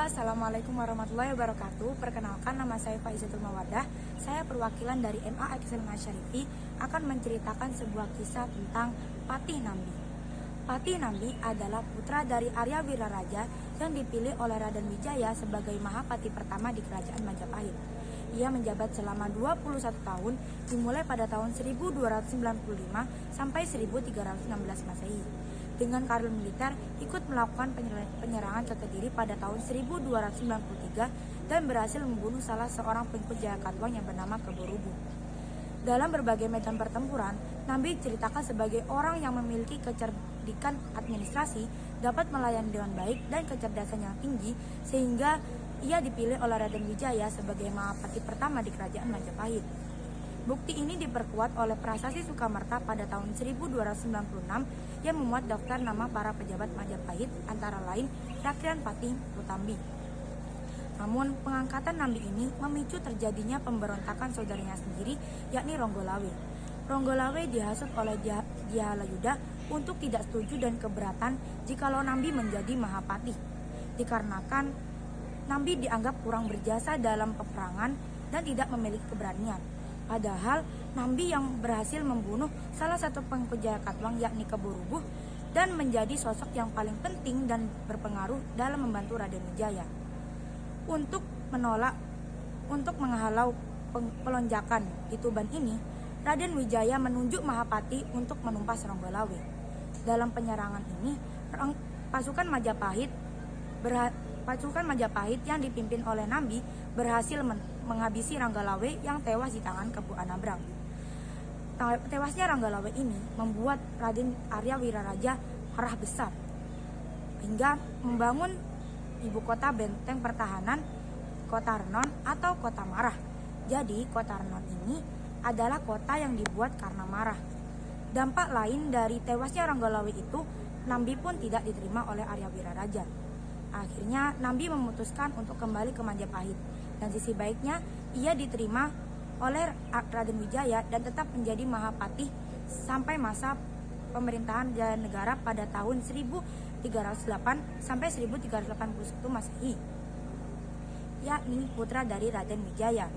Assalamualaikum warahmatullahi wabarakatuh. Perkenalkan, nama saya Faizatul Mawadah. Saya perwakilan dari MA Excel Masyarifi akan menceritakan sebuah kisah tentang Patih Nambi. Patih Nambi adalah putra dari Arya Wiraraja yang dipilih oleh Raden Wijaya sebagai Mahapati pertama di Kerajaan Majapahit. Ia menjabat selama 21 tahun, dimulai pada tahun 1295 sampai 1316 Masehi. Dengan karir militer, ikut melakukan penyerangan ke Kediri pada tahun 1293 dan berhasil membunuh salah seorang pengikut Jayakatwang yang bernama Keborubu. Dalam berbagai medan pertempuran, Nambi diceritakan sebagai orang yang memiliki kecerdikan administrasi, dapat melayani dengan baik dan kecerdasan yang tinggi, sehingga ia dipilih oleh Raden Wijaya sebagai Mahapati pertama di Kerajaan Majapahit. Bukti ini diperkuat oleh Prasasti Sukamarta pada tahun 1296 yang memuat daftar nama para pejabat Majapahit, antara lain Rakrian Patih Rutambi. Namun, pengangkatan Nambi ini memicu terjadinya pemberontakan saudaranya sendiri, yakni Ronggolawe. Ronggolawe dihasut oleh Dyahalayudha untuk tidak setuju dan keberatan jikalau Nambi menjadi Mahapati, dikarenakan Nambi dianggap kurang berjasa dalam peperangan dan tidak memiliki keberanian. Padahal Nambi yang berhasil membunuh salah satu pengikut Jayakatwang, yakni Keborubu, dan menjadi sosok yang paling penting dan berpengaruh dalam membantu Raden Wijaya. Untuk menghalau pelonjakan di Tuban ini, Raden Wijaya menunjuk Mahapati untuk menumpas Ronggolawe. Dalam penyerangan ini, pasukan Majapahit yang dipimpin oleh Nambi berhasil menghabisi Ronggolawe yang tewas di tangan Kepu Anabrang. Tewasnya Ronggolawe ini membuat Raden Arya Wiraraja marah besar hingga membangun ibu kota benteng pertahanan Kota Renon atau Kota Marah. Jadi Kota Renon ini adalah kota yang dibuat karena marah. Dampak lain dari tewasnya Ronggolawe itu, Nambi pun tidak diterima oleh Arya Wiraraja. Akhirnya Nambi memutuskan untuk kembali ke Majapahit, dan sisi baiknya ia diterima oleh Raden Wijaya dan tetap menjadi Mahapati sampai masa pemerintahan Jayanegara pada tahun 1308 sampai 1381 Masehi, yakni putra dari Raden Wijaya.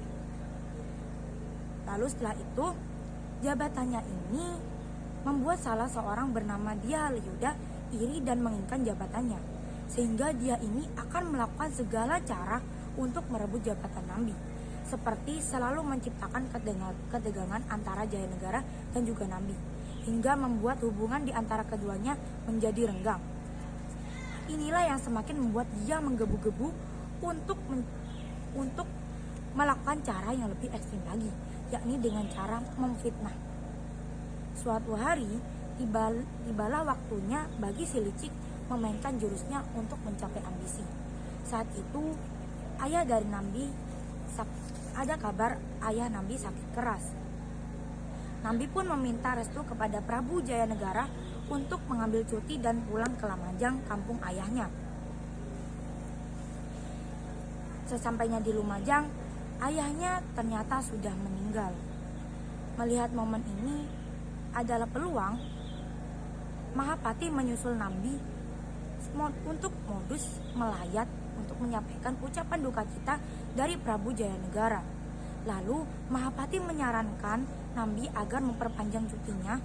Lalu setelah itu, jabatannya ini membuat salah seorang bernama Dyahalayudha iri dan menginginkan jabatannya, sehingga dia ini akan melakukan segala cara untuk merebut jabatan Nambi, seperti selalu menciptakan ketegangan antara Jayanegara dan juga Nambi, hingga membuat hubungan di antara keduanya menjadi renggang. Inilah yang semakin membuat dia menggebu-gebu untuk melakukan cara yang lebih ekstrim lagi, yakni dengan cara memfitnah. Suatu hari, tibalah waktunya bagi si licik memainkan jurusnya untuk mencapai ambisi. Saat itu, ada kabar ayah Nambi sakit keras. Nambi pun meminta restu kepada Prabu Jayanegara untuk mengambil cuti dan pulang ke Lumajang, kampung ayahnya. Sesampainya di Lumajang, ayahnya ternyata sudah meninggal. Melihat momen ini adalah peluang, Mahapati menyusul Nambi untuk modus melayat untuk menyampaikan ucapan duka cita dari Prabu Jayanegara. Lalu Mahapati menyarankan Nambi agar memperpanjang cutinya,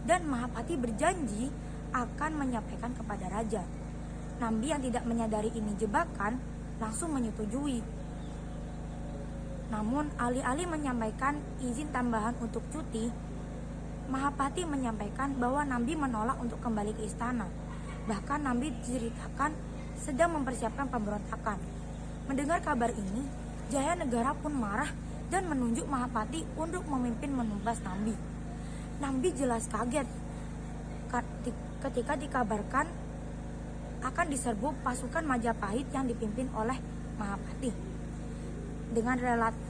dan Mahapati berjanji akan menyampaikan kepada raja. Nambi yang tidak menyadari ini jebakan langsung menyetujui. Namun alih-alih menyampaikan izin tambahan untuk cuti, Mahapati menyampaikan bahwa Nambi menolak untuk kembali ke istana. Bahkan Nambi diceritakan sedang mempersiapkan pemberontakan. Mendengar kabar ini, Jayanegara pun marah dan menunjuk Mahapati untuk memimpin menumpas Nambi. Nambi jelas kaget ketika dikabarkan akan diserbu pasukan Majapahit yang dipimpin oleh Mahapati. Dengan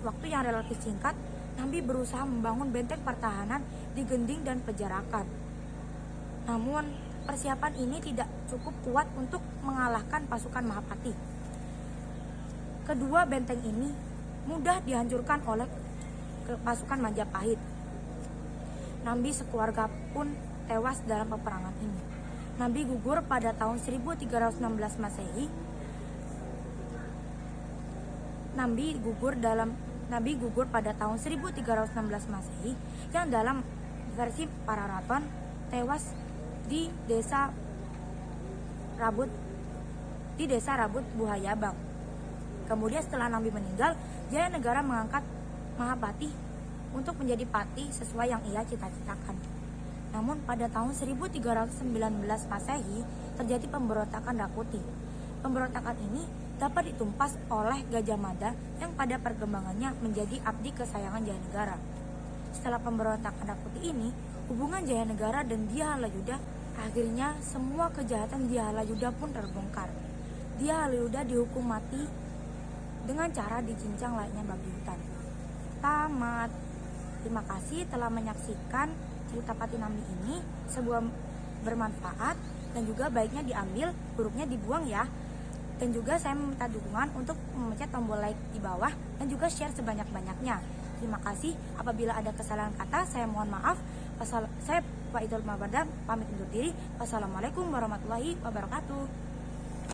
waktu yang relatif singkat, Nambi berusaha membangun benteng pertahanan di Gending dan Pejarakan. Namun, persiapan ini tidak cukup kuat untuk mengalahkan pasukan Mahapati. Kedua benteng ini mudah dihancurkan oleh pasukan Majapahit. Nambi sekeluarga pun tewas dalam peperangan ini. Nambi gugur pada tahun 1316 Masehi Nabi gugur pada tahun 1316 Masehi, yang dalam versi Pararaton tewas di desa Rabut Buhayabang. Kemudian setelah Nabi meninggal, Jayanegara mengangkat Mahapati untuk menjadi pati sesuai yang ia cita-citakan. Namun pada tahun 1319 Masehi terjadi pemberontakan Dakuti. Pemberontakan ini dapat ditumpas oleh Gajah Mada yang pada perkembangannya menjadi abdi kesayangan Jayanegara. Setelah pemberontakan Dakuti ini, hubungan Jayanegara dan Dyahalayuda, akhirnya semua kejahatan Dyahalayuda pun terbongkar. Dyahalayuda dihukum mati dengan cara dicincang layaknya babi hutan. Tamat. Terima kasih telah menyaksikan cerita Pati Nambi ini. Sebuah bermanfaat dan juga baiknya diambil, buruknya dibuang ya. Dan juga saya meminta dukungan untuk memencet tombol like di bawah dan juga share sebanyak-banyaknya. Terima kasih. Apabila ada kesalahan kata, saya mohon maaf. Saya Pak Idul Mabada pamit undur diri. Wassalamualaikum warahmatullahi wabarakatuh.